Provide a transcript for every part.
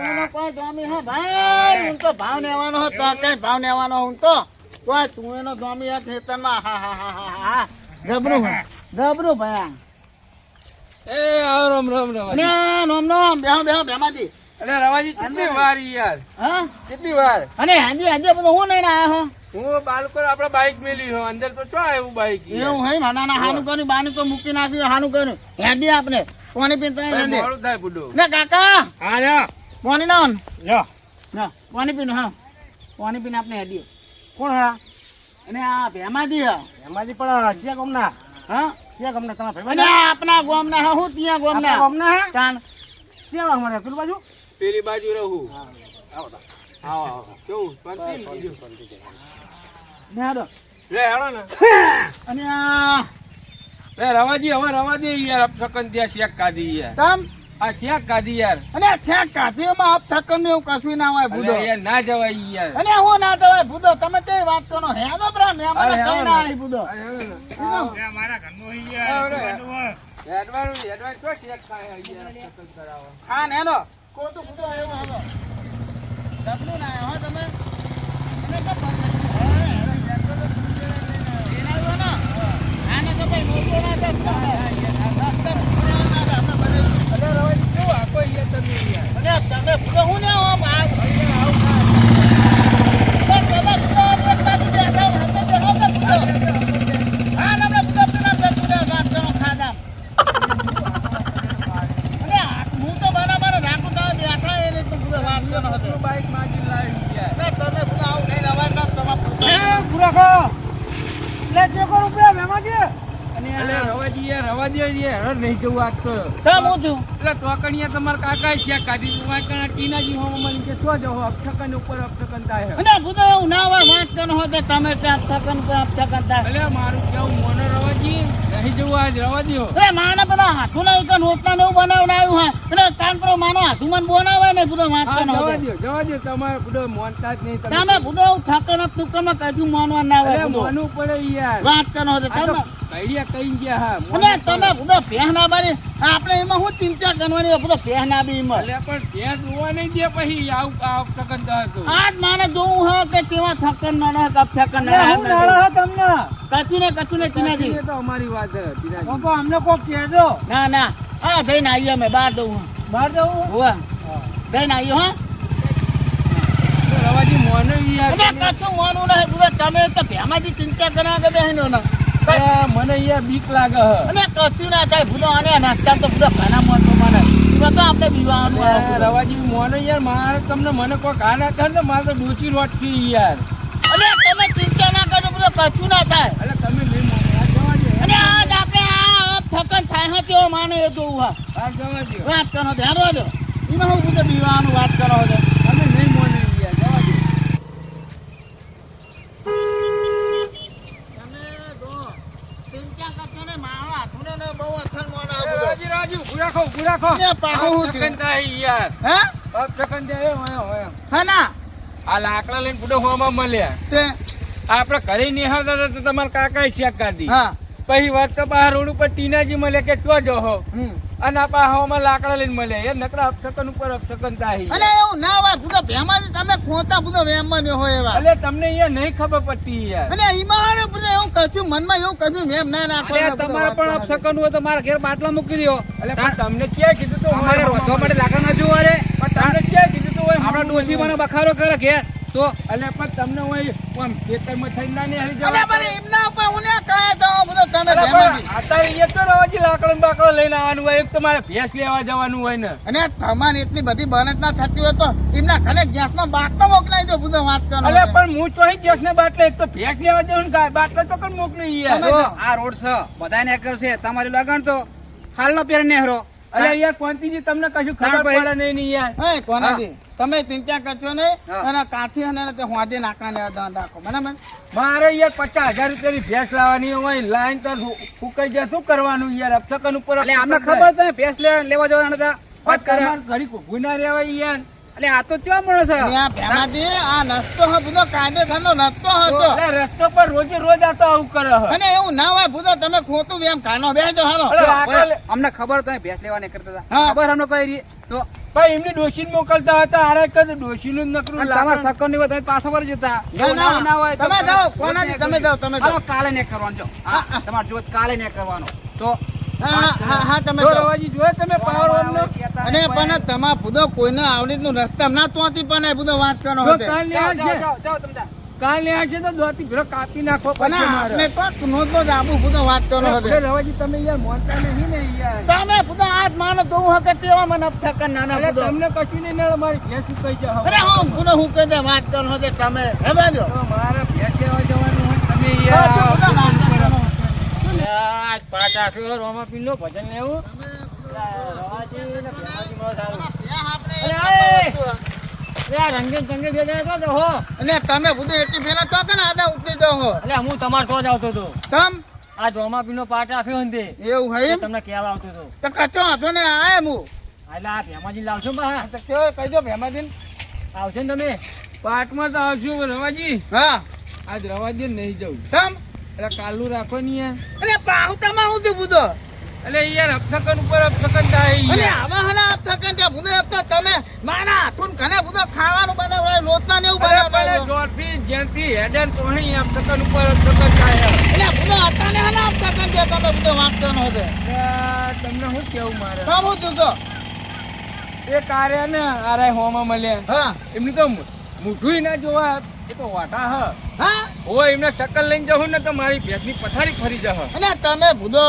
તુંનો કોઈ ધોમી હે ભાઈ હું તો ભાવ લેવાનો હતો કઈ ભાવ લેવાનો હું તો કોઈ તુંનો ધોમી હે ખેતરમાં હા હા હા હા હા ગબરું ભાઈ એ આવ રામ રામ રવાજી. ને નોમ નોમ બેહો બેહો બેમાજી અરે રવાજી કેટલી વાર યાર, હા કેટલી વાર. અને હાજી બધું હું લઈને આયા હો હું બાલકોર આપડે બાઈક મેલી હો અંદર તો ચો આવ્યું બાઈક એવું હે માનાના હાનું કર્યું બાનું તો મૂકી નાખ્યું હાનું કર્યું હેડી આપણે પાણી પીતા હેડી મોડું થાય બુડો. ને કાકા હા લ્યો પાણી ના લ્યો. ના પાણી પીનું હા પાણી પીને આપણે હેડીએ કોણ હા અને આ ભેમાજી હા એમાંથી પણ ક્યાં ગમના, હા ક્યાં ગમના તમારા અને આ આપણા ગામના હા હું ત્યાં ગામના ગમના હે કાન ક્યાં અમારે પેલું બાજુ, પેલી બાજુ રહું. આવો આવો કેવું પંતી ને હાડો લે હેડો ને. અને આ લે રવાજી હવે રવા દે યાર, અપસકન ત્યાં શેક કાઢી યાર, તમ આ શેક કાઢી યાર. અને છેક કાઠીમાં અપ થકન એવું કશું ના હોય ભૂદો અરે યાર ના જવાય યાર. અને હું ના જવાય ભૂદો તમે તે વાત કરો હે તો બ્રા મે મને અરે કઈ હેડો ના ને. આવી ભૂદો અરે હેડો ને. મારા ઘરનું હેડવાનું તો શેક ખાય યાર, અપસકન કરાવો. હા ને હેડો કો તો ભૂદો આવ્યો હેડો ડબલું ના આવ્યો હો તમે અને તો બંધ હે હેડો એના આવ્યો ને આને તો ભાઈ મોટો ના થાય અરે રવાજી કેવું આપો યાર તમે યાર. અને તમે ભૂદો હું ને આમ આ બાઈક માંગી લાવી યાર. અરે રવાજી યાર રવા દે યાર, હવે નહીં જવું આજ તો. એટલે ટોકણીયા તમારા કાકા શેક કાઢી તું વાંકણા ટીનાજી હોમ મને કે છો જો અપસકન ઉપર અપસકન થાય. અલે મારું કેવું મોનો રવાજી નહીં જવું આજ રવા દ્યો. હા જવા દ્યો તમારે બધો મોનતા જ નહીં તમે. તમે ભૂદો થકન તુકનમાં કશું માનવા ના અરે હોય ભૂદો. મોનવું પડે યાર. વાત કરો છો આ તો તમે કઈડિયા કઈ ગયા હા. અને તમે ભૂદો પહેના બારી આપણે એમાં શું ચિંતા કરવાની ભૂદો પહેના બી એમાં અલે પણ ત્યાં જોવા નહીં દે પછી આવું અપસકન થાય તો. આજ મારે જોવું હે કે તેવા થકન ના કપ થકન ના કચું ને તીનાજી એ તો અમારી વાત છે ટીનાજી. અમને કોક કહેજો ના ના હા જઈને આવીએ અમે બહાર જવું બહાર જવું હોવા જઈને આવ્યો હા રવાજી મોનો યાર. અને કશું મોનું નહીં ભૂદો તમે તો ભેમાજી ચિંતા કર્યા કે બેહીનો ને અરે મને યાર બીક લાગે હ. અને કશું ના થાય ભૂદો અને નાસ્તા તો ભૂદો ખાના મોનનું મને એમાં તો આપણે પીવાનું અરે રવાજી મોનો યાર મારે તમને મને કોઈ ઘા ના થાય ને મારે તો ડોસી રોટકી યાર. અને તમે ચિંતા ના કરજો બધું કશું ના થાય અલે તમે નહીં મોનો આ જવા દે. અને આજ આપણે આ થકન થાય હા તેવો માને એ જોવું હા આ જવા દે. વાત કરો ધ્યાન દો એમાં હું બધું પીવાનું વાત કરો છો તમે નહીં મોનો યાર જવા દે. તમે જો ચિંતા કરશો ને મારો હાથુને ને બહુ અસર મોનો રવાજી રાજુ ગુરાખો ગુરાખો. ને પાહું હું અપસકન થાય યાર. હે અપસકન થાય હોય. હા ના આ લાકડા લઈને બુડો હોમાં મળ્યા. તે આપણે ઘરે નિહાળતા હતા તો તમારા કાકા શેક કાઢી. હા પછી વાત તો બહાર રોડ ઉપર ટીનાજી મળે કે ચો જો હો હમ અને આ પાહામાં લાકડા લઈને મળે એ નકરા અપસકન ઉપર અપસકન થાય. અને એવું ના હોય ભૂતો ભેમાજી તમે ખોતા ભૂતો વેમમાં ને હોય એવા અલે તમને અહીંયા નહીં ખબર પડતી યાર. અને એમાં હારે ભૂતો એવું કશું મનમાં એવું કશું વેમ ના નાખો તમારે પણ અપસકન હોય તો મારા ઘેર બાટલા મૂકી દો. અલે પણ તમને ક્યાં કીધું તો અમારે રોધવા માટે લાકડા ના જોવા રે. પણ તમને ક્યાં કીધું તો હોય આપણા ડોસી મને બખારો કરે ઘેર તો અલે પણ તમને હોય આમ ખેતરમાં થઈને ના નહીં હરી અને જવા. પણ એમના ઉપર હું ને કહે તો ભૂતો તમે અલે ભેમાજી પણ અત્યારે એ તો રવાજી લાકડો ને બાકડો લઈને આવવાનું હોય, એક તો મારે ભેંસ લેવા જવાનું હોય ને. અને તમારે એટલી બધી બનત ના થતી હોય તો એમના ઘરે ગેસમાં બાટલો મોકલાઈ દો બધો વાત કરો અલે પણ હું ચોઈ ગેસ ને બાટલે એક તો ભેંસ લેવા જવાનું ને બાટલા તો કઈ મોકલી યાર. જો આ રોડ છે બધા ને કરશે તમારી લગન તો હાલનો પેર નેહરો. અલે યાર કોંતીજી તમને કશું ખબર ભાઈ. પડે નહીં યાર. હે કોનાજી તમે ચિંતા કરશો નહીં હા. અને કાઠી અને તે હોદે નાખા લેવા દાન રાખો બરાબર મારે યાર 50,000 રૂપિયાની ભેંસ લાવવાની હોય લાઈન તો ફૂકાઈ જાય શું કરવાનું યાર અપસકન ઉપર એટલે અમને ખબર છે ને ભેંસ લેવા જવાના હતા વાત કરે. ઘડી ઘૂના રહેવાય યાર. એટલે આ તો ચેવા માણસ છે આ ભેમાજી આ નસ્તો હ બધો કાયદેસરનો નસ્તો હતો. એટલે રસ્તો પર રોજે રોજ આ તો આવું કરે હ. અને એવું ના હોય ભૂતો તમે ખોટું વેમ કાનો બેસજો હાલો. અરે આગળ અમને ખબર તમે ભેંસ લેવા નહીં કરતા હતા. હા. ખબર અમને કઈ રહી તો ભાઈ એમની ડોશીને મોકલતા હતા આરે કદ ડોશીનું જ નકરું તમારે સકર નહીં હોય તમે પાછા પર જતા એવું ના હોય તો તમે જાઓ કોનાથી તમે જાઓ તમે હાલો, જાઓ. કાલે ને કરવાનો જો હા તમારે જો કાલે ને કરવાનો તો હા તમે જો જાઓ. રવાજી જોયે તમે પાવર ઓમનો અને પણ તમાર ભૂતો કોઈને આવડીતનું રસ્તા ના તોથી પણ એ બધો વાત કરો જો હતો. કાલ ને જાઓ, આ જાઓ, છે જાઓ, જાઓ તમે જાઓ. કાલ ને આ છે તો દોતી ભેળો કાપી નાખો પણ પછી આપણે મારે તો નોંધો જ આબુ ભૂતો વાત કરો હતો. અરે રવાજી તમે યાર મોનતા નહીં ને યાર તમે ભૂતો આજ માનો તો હું હકે તેવા મને અપથકન નાના અરે ભૂતો. તમને કશું નહીં નડે મારી ભેંસ સુકાઈ જાય અરે હું ભૂતો હું કહી દે વાત કરો હતો તમે હે બાજો. તો મારે ભેંસ લેવા જવાનું હોય તમે હા, જો ભૂતો વાત કરો. આજ પાટ આખ્યો રોમાપીરનો ભજન લેવું રવાજી ને ભેમાજી બહુ સારું. અરે રંગે ચંગે બે જણા તો હો અને તમે ભૂતો એકી ફેરા તો કે ને આદા ઉતરી જાઓ હો. એટલે હું તમાર તો જ આવતો હતો તમ આ રોમાપીરનો પાટ આખ્યો ને તે એવું હે એમ? તમને કહેવા આવતો હતો તો કચો હતો ને આય હું એટલે આ ભેમાજી લાવશો બા તો કેવો કહીજો ભેમાદીન. આવશે ને તમે પાટમાં તો આવશું રવાજી હા આજ રવાજી નહીં જવું તમ એટલે કાલનું રાખો ને યાર અને પાહુ તમા હું છું ભૂતો. એટલે યાર અપસકન ઉપર અપસકન થાય અને યાર આવા હના આપ થકન ત્યાં ભૂતો એક તો તમે માના હાથું ઘણે ભૂતો ખાવાનું બનાવડાય લોટના ને એવું અરે બનાવડાય. પણ જોરથી જેનથી હેડન તો અહીં અપસકન ઉપર અપસકન થાય એટલે ભૂતો હતા ને હના આપ થકન ત્યાં તમે ભૂતો વાત કરવાનો હતો. એટલે તમને શું કેવું મારે તમ હું છું તો. એ કાર્ય ને આરે હોમાં મળ્યા હા એમની તો મૂઠું ના જોવા એ તો વાટા હ હા હોય એમને શકલ લઈને જવું ને તો મારી ભેંસની પથારી ફરી જહ અને તમે ભૂતો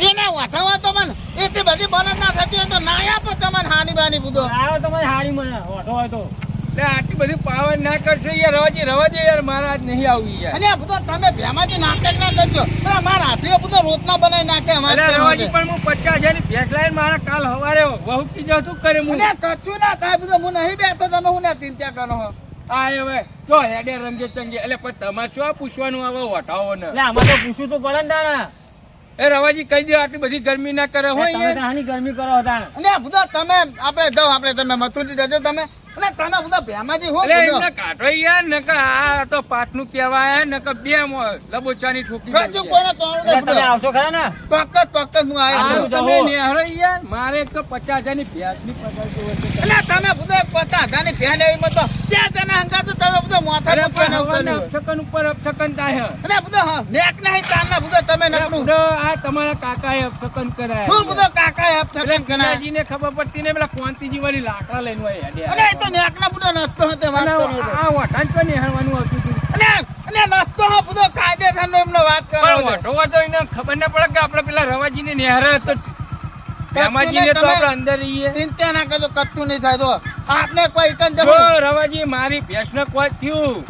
એને વાઠાવા તો મને એટલી બધી બનત ના થતી હોય તો ના આપો તમને હાની બાની ભૂતો. આવ્યો તમારી હારી મને વાટો હોય તો એટલે આટલી બધી પાવર ના કરશો યાર રવાજે યાર મારા આજ નહીં આવું યાર અને ભૂતો તમે ભેમાંથી નાટક ના કરજો. પણ અમારા હાથીઓ ભૂતો રોટના બનાવી નાખે અમારે અરે કરવા રવાજી દે. પણ હું 50,000 ની ભેંસ લાવીને મારા કાલ હવારે વહુકી જાઉં શું કરે હું અને કચ્છું ના થાય ભૂતો હું નહીં બેઠો તમે હું ના ચિંતા કરો હો. આ હવે જો હેડે રંગે ચંગે એટલે પણ તમારે શું પૂછવાનું આવે વટાવો ને આમાં તો પૂછું તો પડે ને એ રવાજી કહી દો આટલી બધી ગરમી ના કરે હોય યાર આની ગરમી કરો હતા અને ભૂતો તમે આપણે જાઓ આપણે તમે મથુરી જજો તમે. અને તમે ભૂતો ભેમાજી હો એટલે ભૂતો. એમને કાઢો યાર નકર આ તો પાટનું કહેવાય નકર બે લબોચાની ઠોકી કચ્છું કોઈને તોડું નહીં ભૂતો. આવશો ખરા ને ચોક્કસ હું આવ્યો. તમે નેહરો યાર મારે એક તો 50,000 ની ભેંસની પગાર જોવે છે એટલે તમે ભૂતો 50,000 ની ભેણ લેવી મતો ત્યાં જણા હંગાતું તમે ભૂતો માથા અરે મૂકવાને પણ એવું હવાના કર્યું. અપસકન ઉપર અપસકન થાય અને ભૂતો હા, નેક નહીં તારના ભૂતો તમે અરે નકરું. બુડો, આ તમારા કાકાએ અપસકન કરાય હું ભૂતો કાકાએ હપ થકન કરાય. પિતાજીને ખબર પડતી ને પેલા કોંતીજી વાળી લાકડા લઈને હોય હેડ્યા. અને એ તો નેકના ભૂતો નસતો હતો વાત અને કરો છો. આ વટાણ તો નેહરવાનું આવતું હતું અને નસતો હો ભૂતો કાયદેસરનો એમનો વાત કરો પણ છો. વટોવા તો એને ખબર ના પડે કે આપણે પેલા રવાજીને નેહરે તો ભેમાજીને તો તમે- આપણે અંદર રહીએ ચિંતા ના કરજો કચ્છું નહીં થાય તો આપને કોઈ એકન જો જવું. રવાજી મારી ભેંસને કોઈ થયું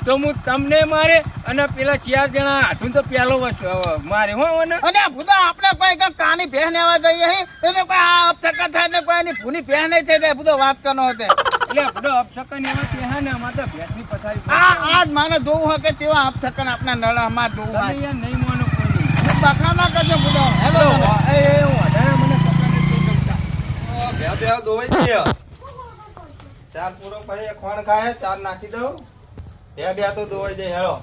તો હું તમને મારે અને પેલા 4 જણા હાથું તો પેલો મારે હો ને અને ભૂતો આપણે કોઈ એકન કાની ભેણ લેવા જઈએ હી એટલે કોઈ આ અપચકા થાય ને કોઈ એની ભૂની ભેણ નહીં થઈ જાય ભૂતો વાત કરનો હતો. એટલે બધો અપસકન એવા કહેવાય ને આમાં તો ભેંસની પથારી આ આજ માને જોવું હોય કે તેવા અપચકન આપના નળામાં જોવું તમે હોય. યાર નહીં માનો કોઈ બખા ના કરજો ભૂતો. હેલો તમે. વધારે મને પકડ નથી ગમતા. બે દોવાઈ છે ચાર પૂરો પછી ખોણ ખાય ચાર નાખી દઉં બે તો દોવાઈ જાય હેલો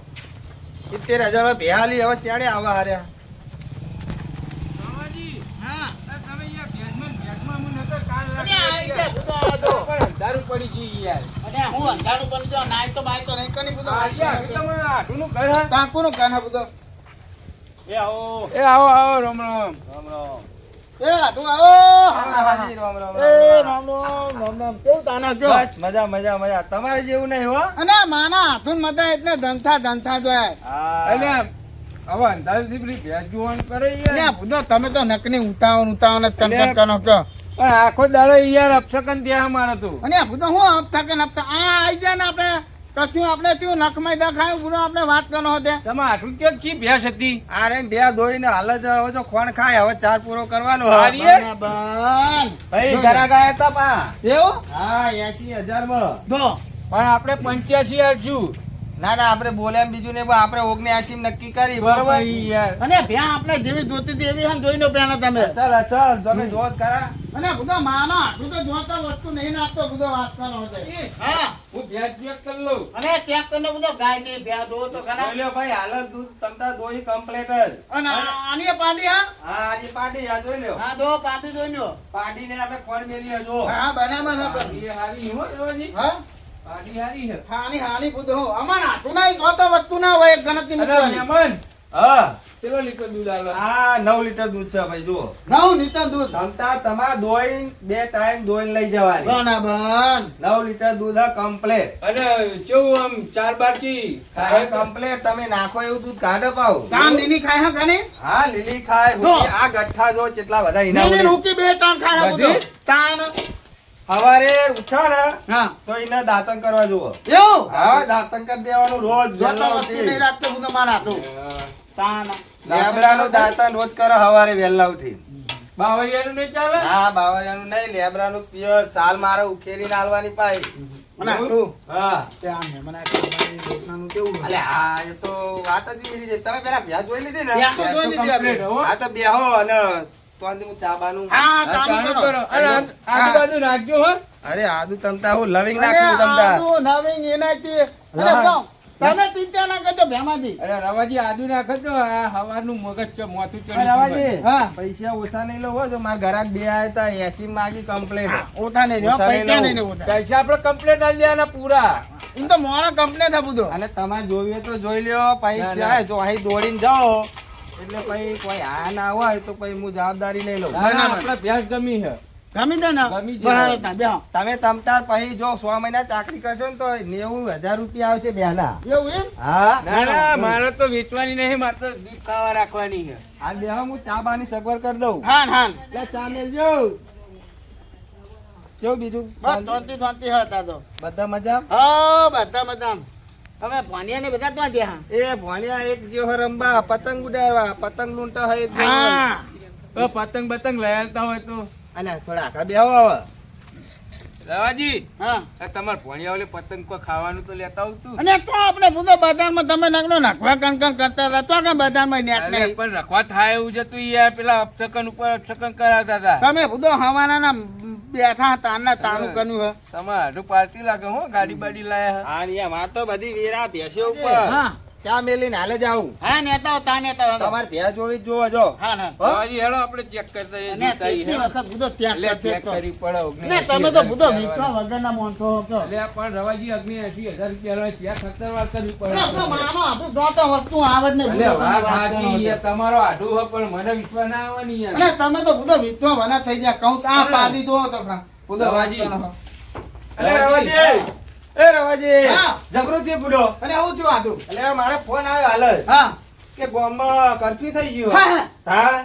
70,000 ભેહાલી હવે ત્યારે આવા હાર્યા રવાજી, હા તમે યાર ભેંસમાં હું નતો કાલ અને આ રાખ્યો રીતે યાર. ભૂતો આ જો. પણ અંધારું પડી ગયું યાર અને હું અંધારું પણ જો નાય તો બાય તો નહીં કરી ભૂતો. આ યાર, તમારે આટલું ઘર હા? તાંકુનું કાના ભૂતો. એ આવો એ આવો આવો રામ રામ રામ રામ એ તું આવો. હાજી, રામ રામ એ રામ રામ રામ રામ. કેવું તાના કયો? બસ મજા મજા મજા તમારે જેવું નહીં હો અને માના હાથું મતા એટલે ધંધા જોયા. એટલે હવે અંધારુંથી પેલી ભેંસ જોવાનું કરે અને યાર આ ભૂતો તમે તો નકની ઉતાવળ જ કન્સર્ટ કરો કયો. પણ આખો દાડો યાર અપસકન ત્યાં મારે તું અને આ ભૂતો હું હપ્તા કે હપ્તા આ આવી જાય ને આપણે કચ્છું આપણે થયું નખમાં દેખાયું ભૂતો આપણે વાત કરવાનો હતો. તમે આટલું કે કી ભેંસ હતી આ રે બે ધોઈને હાલ જ હવે જો ખોણ ખાય હવે ચાર પૂરો કરવાનો હારી. બરાબર. ભાઈ ઘરા ગયા હતા પા એવું? હા 80,000 માં જો પણ આપણે 85 આપશું ના ના આપણે બોલ્યા એમ બીજું ને આપણે 79 નક્કી કરી બરોબર ભાઈ યાર અને ભ્યા આપણે જેવી જોતી હતી એવી હા જોઈ લો પેલા તમે ચાલ તમે જોત ખરા અને બધો માનો આટલું તો જોતા વસ્તુ નહીં નાખતો બધો વાત કરો છે હા હું ભેંસ ચેક કરી લઉં અને ત્યાં કરીને બધો ગાય ની ભ્યા દો તો ખરા જોઈ લ્યો ભાઈ હાલત દૂધ તમતા દોહી કમ્પ્લીટ જ અને આની પાડી હા હા આજે પાડી આ જોઈ લ્યો હા દો પાડી જોઈ લો પાડીને અમે ખોણ મેલી જો હા બનાવવા ના કરો. એ હારી હો રવાજી હા પાડી હારી છે હાની બધું હો અમાર આટલું નહીં જોતો વસ્તુ ના હોય એક ગણતરી અરે મૂકવાની. મહેમાન હા કેટલો લીટર દૂધ આલે આ 9 લીટર દૂધ છે ભાઈ જુઓ 9 લીટર દૂધ તમતા તમાર દોઈ 2 ટાઈમ દોઈને લઈ જવાની બરાબર 9 લીટર દૂધ આ કમ્પ્લીટ અને કેવું આમ ચાર બારથી ખાય કમ્પ્લીટ તમે નાખો એવું દૂધ કાઢો પાવ કામ લીલી ખાય હા ખાને હા લીલી ખાય જો. હુકી. આ ગઠ્ઠા જો કેટલા બધા ઈના લીલી ઉડે. રૂકી બે ત્રણ ખાય હા બધું. બધી? તાન સવારે ઉઠો ને હા તો એને દાંતણ કરવા જુઓ એવું હા દાંતણ કરી દેવાનું રોજ જોતો વહેલા વસ્તુ ઉઠી. નહીં રાખતો બધું માર હાથું. તાન લેબડાનું દાંતણ રોજ કરો સવારે વહેલા ઉઠી બાવળિયાનું નહીં ચાલે હા બાવળિયાનું નહીં લેબડાનું પ્યોર સાલ મારે ઉખેરીને આલવાની પાઈ મને હાથું. હા ત્યાં મહેમાન આવ્યા અમારી રોટલાનું કેવું અલે હા એ તો વાત જ એવી છે તમે પેલા ભ્યા જોઈ લીધી ને ભ્યા તો જોઈ લીધી આપણે. complete હો. આ તો બેહો અને તો આજે હું ચા બાનું હા હા, કામ ચાલુ કરો કરો. અરે આજુબાજુ રાખજો હો અરે આદુ તમતા હું લવિંગ અરે નાખ્યું તમતા આદુ, નવીન એનાથી. અરે હા. જાઓ. તમે ચિંતા ના કરજો ભેમાંથી. અરે રવાજી આદુ નાખો તો આ હવારનું મગજ છે મોથું ચડી રવાજી હા. પૈસા ઓછા નહીં લો હો જો મારા ઘરાક બે આયા તા 80 માગી કમ્પ્લેટ ઓઠા નહીં રહ્યો, ઓછા નહીં પૈસા લઉં. નહીં ને ઓઠા. પૈસા આપણે કમ્પ્લેટ આલી દેવાના પૂરા એમ તો મોડા કમ્પ્લેટ આ બધું. અને તમારે જોયું હોય તો જોઈ લ્યો ના, પૈસા ના. જો અહીં દોડીને જાઓ એટલે પછી કોઈ આ ના હોય તો પછી હું જવાબદારી લઈ લઉં ના, ના, બરાબર. આપણે ભેંસ ગમી છે ગમી જાય ને? ગમી જાય. બરાબર તા, બેહો. તમે તમતાર પછી જો 6 મહિના ચાકરી કરશો ને તો 90,000 રૂપિયા આવશે બેના એવું એમ? હા ના ના મારે તો વેચવાની નહીં મારે તો દૂધ ખાવા રાખવાની છે આ બેહો હું ચા બાની સગવડ કરી દઉં હાન, હાન. લે ચા મેલજો કેવું બીજું બસ શાંતિ શાંતિ હતા તો. બધા મજા હા, બધા મજામાં. તમે ભણ્યા ને બધા ત્યાં ગયા? એ ભણ્યા એક જેવો રંબા પતંગ ઉડાડવા પતંગ લૂંટા હોય એક જેવો. હા. તો પતંગ બતંગ લઈ આવતા હોય તો અને થોડા આખા બેહો હવે રવાજી હા. આ તમારે ભણ્યા ઓલે પતંગ કોઈ ખાવાનું તો લેતા આવતું અને તો આપણે બધો બજારમાં તમે નગનો નાખવા કણ કરતા હતા તો કે બજારમાં નેટ અરે નહીં. પણ રખવા થાય એવું જતું યાર પેલા અપસકન ઉપર અપસકન કરાવતા હતા તમે બધો હવાના બેઠા તાના તાનું કર્યું હે. તમારે હારું પાર્ટી લાગે હો ગાડી બાડી લાયા હા ને માર તો બધી વેરા ભેંસ્યો ઉપર હા. ચા મેલીને હાલે જાઉં હા, નેતાઓ તા નેતાઓ. તમારે ભેંસ જોવી જ જોવો જો હા, હા. રવાજી હેડો આપણે ચેક કરતા જઈએ અને જીતા ઈ કેટલી હેડો. વખત બધો ત્યાગ એટલે કરતો ચેક હતો. કરી પડો ને તમે તો બધો વિશ્વા વગરના માણસો છો. એટલે પણ રવાજી 80,000 રૂપિયા ચેક ખતરવાર કરવી ને પડે આપણો માનો આપણું જોતો વસ્તુ આવે જ નહીં. એટલે બધો તમે વાત વાત કરો સાચી છો. યાર, તમારો આઢું હોય પણ મને વિશ્વાસ ના આવે ને યાર અને તમે તો બધો વિશ્વા વના થઈ જાય કહું તો આ અરે. પાડી દો તો ખા. બધો વાત રવાજી. કરો. અલે રવાજી એ રવાજી હા. જબરો થી બુડો અને આવું થયું આટલું. એટલે મારે ફોન આવ્યો હાલ જ હા. કે ગામમાં કરફ્યુ થઈ ગયું હા, હા. હા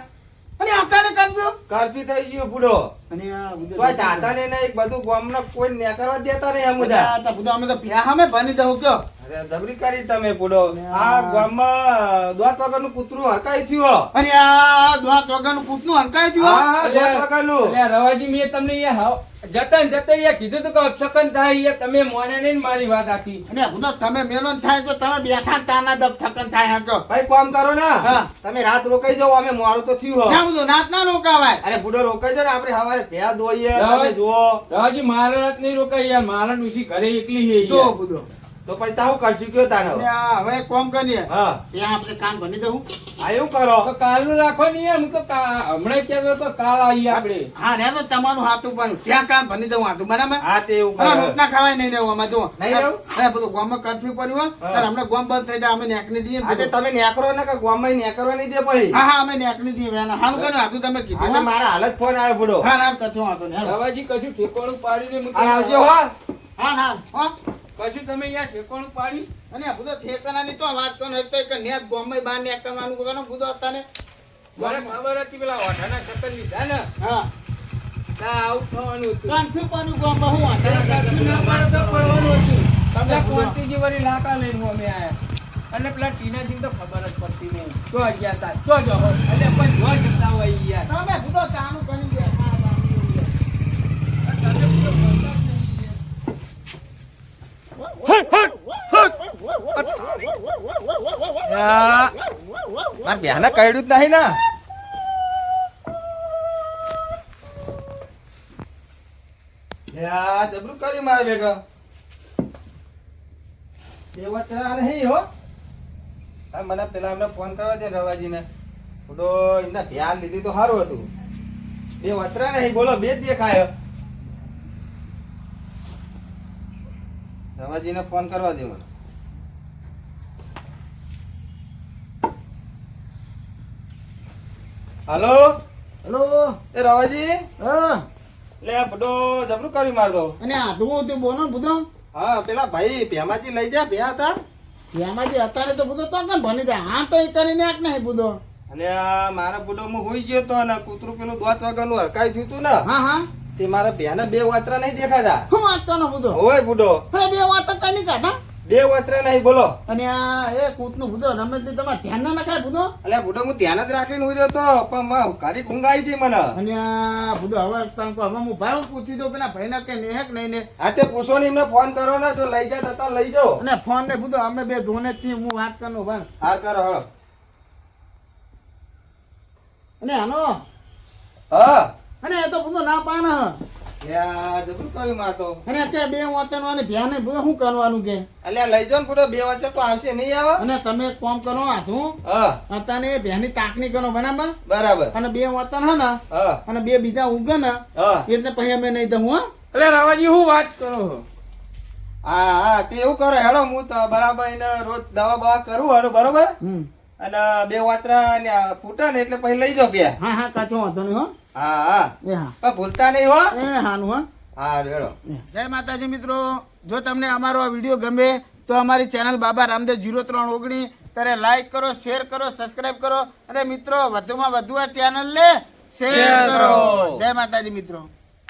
અને આવતાને કરજો. કરફ્યુ થઈ ગયું બુડો અને આ બધું કોઈ ચાહતા ને નહીં બધું ગામના કોઈ નેકરવા દેતા નહીં અમુદા આ તો બધું અમે તો પ્યા અમે બની દઉં કયો. અરે જબરી કરી તમે બુડો આ ગામમાં દોત વગરનું કૂતરું હરકાઈ થયું અને આ દ્વાત વગરનું પૂતનું હંકાઈ ગયું. હા દોત વગરનું એટલે રવાજી મેં તમને યાર જતા ને જતા યાર કીધું તું કે અપસકન થાય યાર તમે મોને નહીં ને મારી વાત આખી અને બધો તમે મેલો થાય તો તમે બેઠા ને તાના દબ થકન થાય હંકો. ભાઈ કામ કરો ને હા. તમે રાત રોકાઈ જાઓ અમે મોરું તો થયું ત્યાં બધું નાત ના રોકાવાય. અરે બુડો રોકાઈ જાઓ ને આપણે સવારે ભેંસ દોઈએ રાવ- તમે જુઓ રવાજી મારા રાત નહીં રોકાય યાર મારા ડૂસી ઘરે એકલી છે જો યાર. બધું. તો પછી તાવ કરશું કયો તાનો અને આ હવે કોમ કરીએ. હા ત્યાં આપણે કામ બની દઉં. આ એવું કરો તો કાલનું રાખો ને યાર હું તો હમણાં કહેતો તો કાલ આવીએ આપણે હા ને તો તમારું હાથું પણ ત્યાં કામ બની દઉં હાથું બરાબર. હા તે એવું અને કરો રોટલા ખાવાય નહીં લેવું અમે જો. નહીં લેવું? અરે બધું ગામમાં કરફ્યુ પડ્યું હોય હા. ત્યારે હમણાં ગામ બંધ થઈ જાય અમે નેકની દઈએ ને આજે બધું. તમે નેકરો ને કે ગામમાં નેકરવા નહીં દે પછી હા હા અમે નેકની દઈએ વેના. હારું કર્યું હાથું તમે કીધું આજે હો. મારા હાલત ફોન આવ્યો બુડો હા ના કશું વાંધો નહીં. હાલો. રવાજી કશું ઠેકોણું પાડીને હું આ આવજો હો હા હા હો. કશું તમે યાર ઠેકોણું પાડી અને આ બધો ઠેકાણાની તો વાત કરો એક તો એક નેત ગામમાં બહાર નેકવાનું કરવાનું બધું અત્યારે. મને ખબર હતી પેલા ઓઢાના શકન લીધા ને હા તા આવું થવાનું હતું કાંઠું પાનું ગામમાં હું અત્યારે કાચું ના પાડે તો પડવાનું હતું. તમે પેલા બોલો. કોંતીજી વળી લાકા લઈને અમે આયા અને પેલા ટીનાજી તો ખબર જ પડતી નહીં તો ગયા તા તો જો એટલે પણ જો જતા હોય યાર તમે બધો ચાનું કરી દે. હા, હા, તમે પૂરો બોલતા જ નહીં યાર. મારે બેને કઈડું જ નહીં ને જબરું કરી મારે ભેગા એ વચરા નહીં હો હા મને પેલા અમને ફોન કરવા દે રવાજીને તો એમના ધ્યાન લીધી તો સારું હતું બે વચરા નહીં બોલો બે જ દેખાય રવાજીને ફોન કરવા દે મને હલો હેલો એ રવાજી હા લે આ બધો જબરું કરી મારતો અને આધું તે બોલો બધો હા પેલા ભાઈ ભેમાજી લઈ જા ભ્યા હતા એમાંથી અત્યારે તો બધો તો કેમ ભણી જાય હા તો એ કરીને આક નહીં બધો અને આ મારા બુડો હું હોઈ ગયો તો ને કૂતરું પેલું દોત વગરનું હરકાઈ થયું તું ને હા હા તે મારા ભ્યાને બે વાતરા નહીં દેખાતા શું વાત કરો બધો હોય બુડો અરે બે વાત તો કઈ નહીં કાઢા બે વાતરા નહીં બોલો અને આ એ કૂતનું બધો રમે તે તમારે ધ્યાન ના નખાય બધો એટલે બુડો હું ધ્યાન જ રાખીને ઉઈ રહ્યો તો પણ ઘરી ઊંઘ આવી હતી મને અને આ બધો હવે તમે કહો, હવે હું ભાઈ પૂછી દઉં પેલા ભાઈ ના કે નેહક નહીં ને હા તે પૂછો ને એમને ફોન કરો ને જો લઈ જા તો લઈ જાઓ અને ફોન ને બધું અમે બે ધોને થી હું વાત કરનો ભાઈ હા કરો હળો અને આનો હા અને એ તો બધો ના પાને હ યા જબરું કરી મારતો અને અત્યારે બે વાતનવાની ભ્યા ને બધું શું કરવાનું કે એટલે લઈ જાઓ ને બુડો બે વાતરા તો આવશે નહીં આવે અને તમે એક કામ કરો આધું હા અત્યારે ભ્યાની તાકણી કરો બરાબર બરાબર અને બે વાતન હે ને હા અને બે બીજા ઉગે ને હા એટલે પછી અમે નહીં દઉં હા એટલે રવાજી હું વાત કરો હા હા તે એવું કરે હેડો હું તો બરાબર એને રોજ દવા બવા કરું હેડો બરોબર અને બે વાતરા ને ફૂટે ને એટલે પછી લઈ જાઓ બે હા હા કાચો વાંધો નહીં હો હા હા એ હા પણ ભૂલતા નહીં હો એ હાનું હા હા રેડો જય માતાજી મિત્રો, જો તમને અમારો આ વિડીયો ગમે તો અમારી ચેનલ બાબા રામદેવ 0319 ત્યારે લાઈક કરો, શેર કરો, સબસ્ક્રાઇબ કરો અને મિત્રો વધુમાં વધુ આ ચેનલને શેર કરો. જય માતાજી મિત્રો.